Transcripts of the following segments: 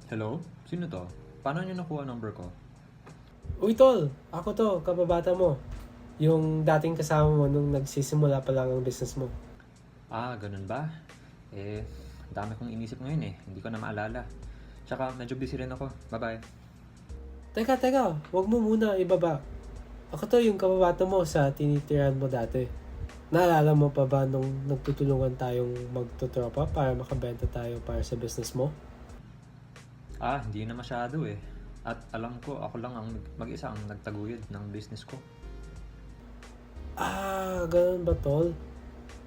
Hello? Sino to? Paano niyo nakuha number ko? Uy tol, ako to, kababata mo. Yung dating kasama mo nung nagsisimula pa lang ang business mo. Ganun ba? Eh, dami kong inisip ngayon eh. Hindi ko na maalala. Tsaka medyo busy rin ako. Bye-bye. Teka, wag mo muna ibaba. Ako to yung kababata mo sa tinitirahan mo dati. Naalala mo pa ba nung nagtutulungan tayong magtutropa para makabenta tayo para sa business mo? Hindi na masyado eh. At alam ko, ako lang ang mag-isa ang nagtaguyod ng business ko. Ganun ba tol?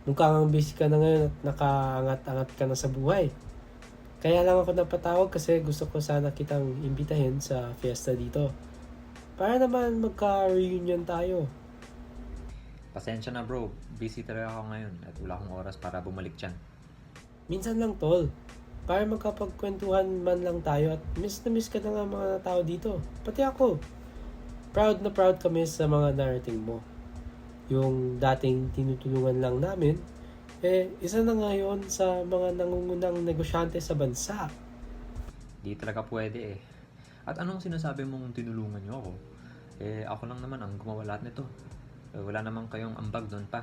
Mukhang busy ka na ngayon at nakaangat-angat ka na sa buhay. Kaya lang ako napatawag kasi gusto ko sana kitang imbitahin sa fiesta dito. Para naman magka-reunion tayo. Pasensya na bro, busy talaga ako ngayon at wala akong oras para bumalik dyan. Minsan lang tol. Para magkapagkwentuhan man lang tayo at miss na miss ka na nga mga tao dito. Pati ako. Proud na proud kami sa mga narating mo. Yung dating tinutulungan lang namin, isa na ngayon sa mga nangungunang negosyante sa bansa. Di talaga pwede eh. At anong sinasabi mong tinulungan niyo ako? Ako lang naman ang gumawa lahat nito. Wala namang kayong ambag doon pa.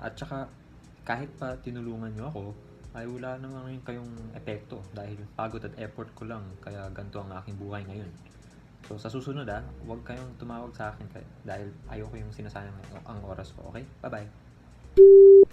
At saka, kahit pa tinulungan niyo ako, ay wala naman rin kayong epekto dahil pagod at effort ko lang kaya ganito ang aking buhay ngayon. So sa susunod huwag kayong tumawag sa akin dahil ayoko yung sinasayang ang oras ko, okay? Bye-bye!